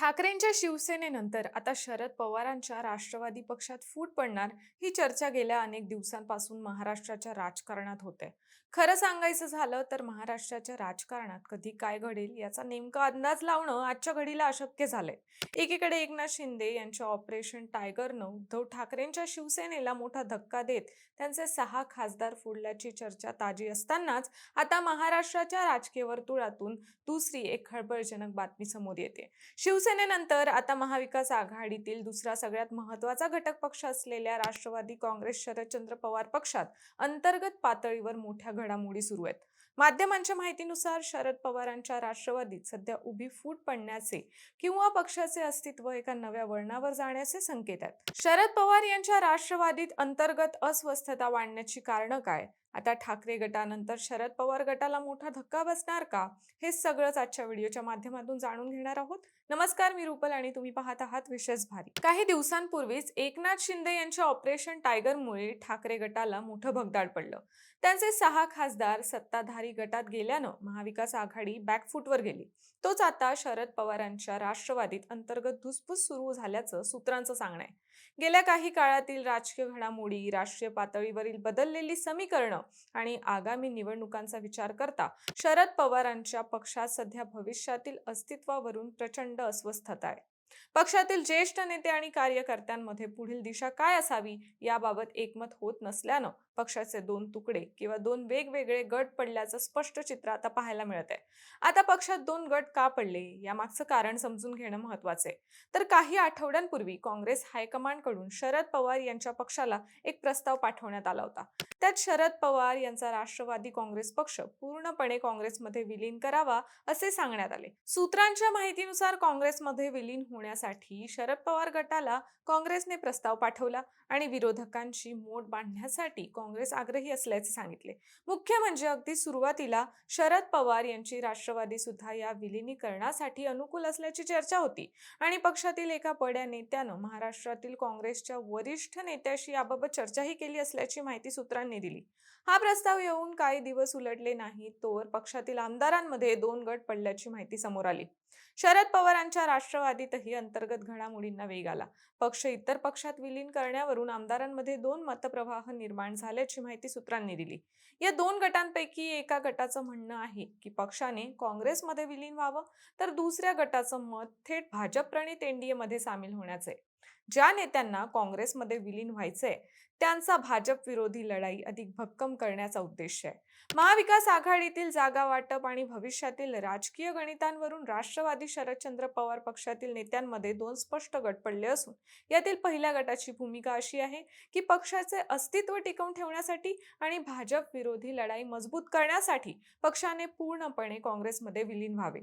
ठाकरेंच्या शिवसेनेनंतर आता शरद पवारांच्या राष्ट्रवादी पक्षात फूट पडणार ही चर्चा गेल्या अनेक दिवसांपासून महाराष्ट्राच्या राजकारणात होते. खरं सांगायचं झालं तर महाराष्ट्राच्या राजकारणात कधी काय घडेल याचा नेमका अंदाज लावणं आजच्या घडीला अशक्य झालंय. एकीकडे एकनाथ शिंदे यांच्या ऑपरेशन टायगरनं उद्धव ठाकरेंच्या शिवसेनेला मोठा धक्का देत त्यांचे 6 खासदार फोडल्याची चर्चा ताजी असतानाच आता महाराष्ट्राच्या राजकीय वर्तुळातून दुसरी एक खळबळजनक बातमी समोर येते. शिवसेनेनंतर आता महाविकास आघाडीतील दुसरा सगळ्यात महत्त्वाचा घटक पक्ष असलेल्या राष्ट्रवादी काँग्रेस शरदचंद्र पवार पक्षात अंतर्गत पातळीवर मोठ्या घडामोडी सुरू आहेत. माध्यमांच्या माहितीनुसार शरद पवारांच्या राष्ट्रवादीत सध्या उभी फूट पडण्याचे किंवा पक्षाचे अस्तित्व एका नव्या वळणावर जाण्याचे संकेत आहेत. शरद पवार यांच्या राष्ट्रवादीत अंतर्गत अस्वस्थता वाढण्याची कारणं काय? आता ठाकरे गटानंतर शरद पवार गटाला मोठा धक्का बसणार का? हे सगळंच आजच्या व्हिडिओच्या माध्यमातून जाणून घेणार आहोत. नमस्कार, मी रुपल आणि तुम्ही पाहत आहात विशेष भारी. काही दिवसांपूर्वीच एकनाथ शिंदे यांच्या ऑपरेशन टायगरमुळे ठाकरे गटाला मोठं भगदाड पडलं. त्यांचे 6 खासदार सत्ताधारी गटात गेल्यानं महाविकास आघाडी बॅकफूटवर गेली. तोच आता शरद पवारांच्या राष्ट्रवादीत अंतर्गत धुसफूस सुरू झाल्याचं सूत्रांचं सांगणं आहे. गेल्या काही काळातील राजकीय घडामोडी, राष्ट्रीय पातळीवरील बदललेली समीकरणं आणि आगामी निवडणुकांचा विचार करता शरद पवारांच्या पक्षात सध्या भविष्यातील अस्तित्वावरून प्रचंड अस्वस्थता आहे. पक्षातील ज्येष्ठ नेते आणि कार्यकर्त्यांमध्ये पुढील दिशा काय असावी याबाबत एकमत होत नसल्यानं पक्षाचे 2 तुकडे किंवा 2 वेगवेगळे गट पडल्याचं स्पष्ट चित्र आता पाहायला मिळत आहे. आता पक्षात 2 गट का पडले यामागचं कारण समजून घेणं महत्त्वाचं आहे. तर काही आठवड्यांपूर्वी काँग्रेस हायकमांडकडून शरद पवार यांच्या पक्षाला एक प्रस्ताव पाठवण्यात आला होता. त्यात शरद पवार यांचा राष्ट्रवादी काँग्रेस पक्ष पूर्णपणे काँग्रेसमध्ये विलीन करावा असे सांगण्यात आले. सूत्रांच्या माहितीनुसार काँग्रेसमध्ये विलीन होण्यासाठी शरद पवार गटाला काँग्रेसने प्रस्ताव पाठवला आणि विरोधकांची मोड बांधण्यासाठी काँग्रेस आग्रही असल्याचे सांगितले. मुख्य म्हणजे अगदी सुरुवातीला शरद पवार यांची राष्ट्रवादी सुद्धा या विलिनीकरणासाठी अनुकूल असल्याची चर्चा होती आणि पक्षातील एका बड्या नेत्यानं महाराष्ट्रातील काँग्रेसच्या वरिष्ठ नेत्याशी याबाबत चर्चाही केली असल्याची माहिती सूत्रांनी दिली. हा प्रस्ताव येऊन काही दिवस उलटले नाहीत तोवर पक्षातील आमदारांमध्ये 2 गट पडल्याची माहिती समोर आली. शरद पवारांच्या राष्ट्रवादीतही अंतर्गत घडामोडींना वेग आला. पक्ष इतर पक्षात विलीन करण्यावरून आमदारांमध्ये 2 मतप्रवाह निर्माण झाल्याची माहिती सूत्रांनी दिली. या 2 गटांपैकी एका गटाचं म्हणणं आहे की पक्षाने काँग्रेसमध्ये विलीन व्हावं, तर दुसऱ्या गटाचं मत थेट भाजप-प्रणीत एनडीएमध्ये सामील होण्याचं आहे. ज्या नेत्यांना काँग्रेसमध्ये विलीन व्हायचंय त्यांचा भाजप विरोधी लढाई अधिक भक्कम करण्याचा उद्देश आहे. महाविकास आघाडीतील जागा वाटप आणि भविष्यातील राजकीय गणितांवरून राष्ट्रवादी शरदचंद्र पवार पक्षातील नेत्यांमध्ये 2 स्पष्ट गट पडले असून यातील पहिल्या गटाची भूमिका अशी आहे की पक्षाचे अस्तित्व टिकवून ठेवण्यासाठी आणि भाजप विरोधी लढाई मजबूत करण्यासाठी पक्षाने पूर्णपणे काँग्रेसमध्ये विलीन व्हावे.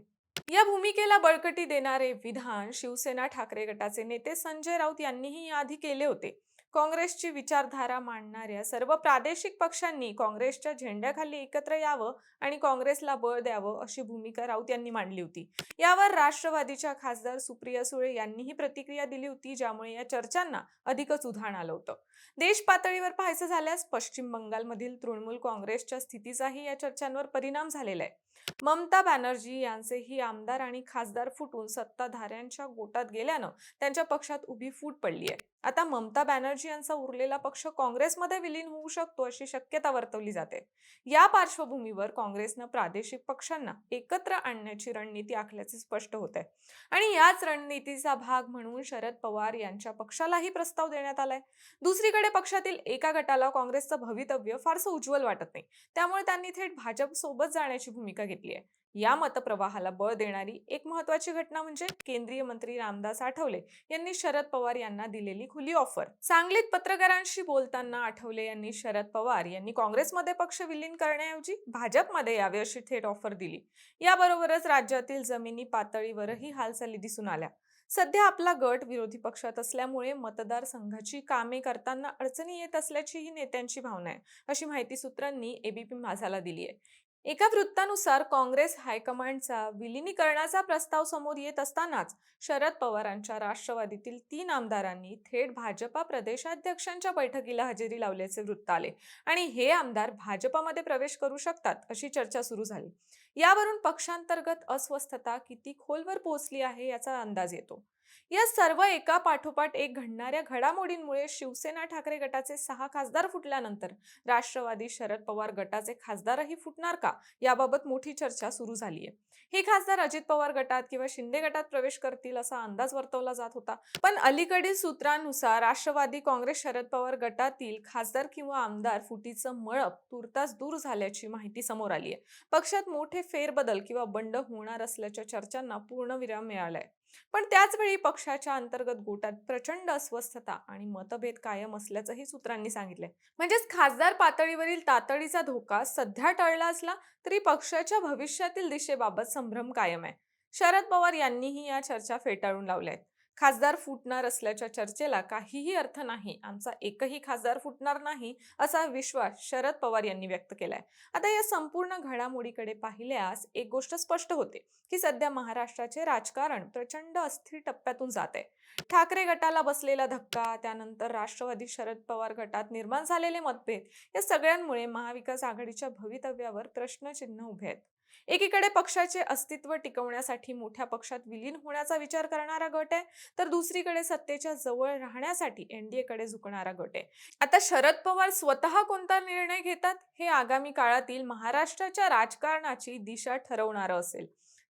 या भूमिकेला बळकटी देणारे विधान शिवसेना ठाकरे गटाचे नेते संजय राऊत यांनीही याआधी केले होते. काँग्रेसची विचारधारा मांडणाऱ्या सर्व प्रादेशिक पक्षांनी काँग्रेसच्या झेंड्याखाली एकत्र यावं आणि काँग्रेसला बळ द्यावं अशी भूमिका राऊत यांनी मांडली होती. यावर राष्ट्रवादीच्या खासदार सुप्रिया सुळे यांनीही प्रतिक्रिया दिली होती, ज्यामुळे या चर्चांना अधिकच उधाण आलं होतं. देश पातळीवर पाहायचं झाल्यास पश्चिम बंगालमधील तृणमूल काँग्रेसच्या स्थितीचाही या चर्चांवर परिणाम झालेला आहे. ममता बॅनर्जी यांचेही आमदार आणि खासदार फुटून सत्ताधाऱ्यांच्या गोटात गेल्यानं त्यांच्या पक्षात उभी फूट पडली आहे. आता ममता बॅनर्जी यांचा उरलेला पक्ष काँग्रेसमध्ये विलीन होऊ शकतो अशी शक्यता वर्तवली जाते. या पार्श्वभूमीवर काँग्रेसनं प्रादेशिक पक्षांना एकत्र आणण्याची रणनीती आखल्याचे स्पष्ट होत आहे आणि याच रणनीतीचा भाग म्हणून शरद पवार यांच्या पक्षालाही प्रस्ताव देण्यात आलाय. दुसरीकडे पक्षातील एका गटाला काँग्रेसचं भवितव्य फारसं उज्ज्वल वाटत नाही, त्यामुळे त्यांनी थेट भाजप सोबत जाण्याची भूमिका घेतली आहे. या मतप्रवाहाला बळ देणारी एक महत्त्वाची घटना म्हणजे केंद्रीय मंत्री रामदास आठवले यांनी शरद पवार यांना दिलेली खुली ऑफर. सांगलीत पत्रकारांशी बोलताना आठवले यांनी शरद पवार यांनी काँग्रेसमध्ये पक्ष विलीन करण्याऐवजी भाजपमध्ये यावे अशी थेट ऑफर दिली. याबरोबरच राज्यातील जमिनी पातळीवरही हालचाली दिसून आल्या. सध्या आपला गट विरोधी पक्षात असल्यामुळे मतदारसंघाची कामे करताना अडचणी येत असल्याची ही नेत्यांची भावना आहे, अशी माहिती सूत्रांनी एबीपी माझाला दिली आहे. एका वृत्तानुसार काँग्रेस हायकमांडचा विलिनीकरणाचा प्रस्ताव समोर येत असतानाच शरद पवारांच्या राष्ट्रवादीतील 3 आमदारांनी थेट भाजपा प्रदेशाध्यक्षांच्या बैठकीला हजेरी लावल्याचे वृत्त आले आणि हे आमदार भाजपामध्ये प्रवेश करू शकतात अशी चर्चा सुरू झाली. यावरून पक्षांतर्गत अस्वस्थता किती खोलवर पोहोचली आहे याचा अंदाज येतो. या सर्व एका पाठोपाठ एक घडणाऱ्या घडामोडींमुळे शिवसेना ठाकरे गटाचे 6 खासदार फुटल्यानंतर राष्ट्रवादी शरद पवार गटाचे खासदारही फुटणार का, याबाबत मोठी चर्चा सुरू झाली आहे. हे खासदार अजित पवार गटात किंवा शिंदे गटात प्रवेश करतील असा अंदाज वर्तवला जात होता. पण अलीकडील सूत्रांनुसार राष्ट्रवादी काँग्रेस शरद पवार गटातील खासदार किंवा आमदार फुटीचं मळप तुर्तास दूर झाल्याची माहिती समोर आली आहे. पक्षात मोठे फेरबदल किंवा बंड होणार असल्याच्या चर्चांना पूर्णविराम मिळालाय. पण त्याच वेळी पक्षाच्या अंतर्गत गोटात प्रचंड अस्वस्थता आणि मतभेद कायम असल्याचंही सूत्रांनी सांगितलंय. म्हणजेच खासदार पातळीवरील तातडीचा धोका सध्या टळला असला तरी पक्षाच्या भविष्यातील दिशेबाबत संभ्रम कायम आहे. शरद पवार यांनीही या चर्चा फेटाळून लावल्या आहेत. खासदार फुटणार असल्याच्या चर्चेला काहीही अर्थ नाही, आमचा एकही खासदार फुटणार नाही असा विश्वास शरद पवार यांनी व्यक्त केलाय. आता या संपूर्ण घडामोडीकडे पाहिल्यास एक गोष्ट स्पष्ट होते की सध्या महाराष्ट्राचे राजकारण प्रचंड अस्थिर टप्प्यातून जात आहे. ठाकरे गटाला बसलेला धक्का, त्यानंतर राष्ट्रवादी शरद पवार गटात निर्माण झालेले मतभेद, या सगळ्यांमुळे महाविकास आघाडीच्या भवितव्यावर प्रश्नचिन्ह उभे आहेत. एकीकडे पक्षाचे अस्तित्व टिकवण्यासाठी मोठ्या पक्षात विलीन होण्याचा विचार करणारा गट आहे, तर दुसरीकडे सत्तेच्या जवळ राहण्यासाठी एनडीए कडे झुकणारा गट आहे. आता शरद पवार स्वतः कोणता निर्णय घेतात हे आगामी काळातील महाराष्ट्राच्या राजकारणाची दिशा ठरवणारं असेल.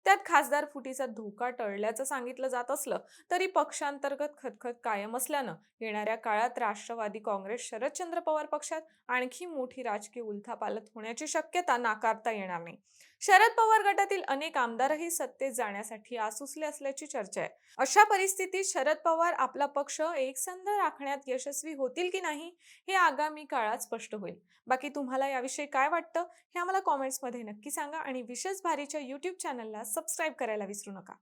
त्यात खासदार फुटीचा धोका टळल्याचं सांगितलं जात असलं तरी पक्षांतर्गत खतखत कायम असल्यानं येणाऱ्या काळात राष्ट्रवादी काँग्रेस शरदचंद्र पवार पक्षात आणखी मोठी राजकीय उलथापालथ होण्याची शक्यता नाकारता येणार नाही. शरद पवार गटातील अनेक आमदारही सत्तेत जाण्यासाठी आसुसले असल्याची चर्चा आहे. अशा परिस्थितीत शरद पवार आपला पक्ष एकसंध राखण्यात यशस्वी होतील की नाही हे आगामी काळात स्पष्ट होईल. बाकी तुम्हाला याविषयी काय वाटतं हे आम्हाला कॉमेंट्समध्ये नक्की सांगा आणि विशेष भारीच्या यूट्यूब चॅनलला सबस्क्राईब करायला विसरू नका.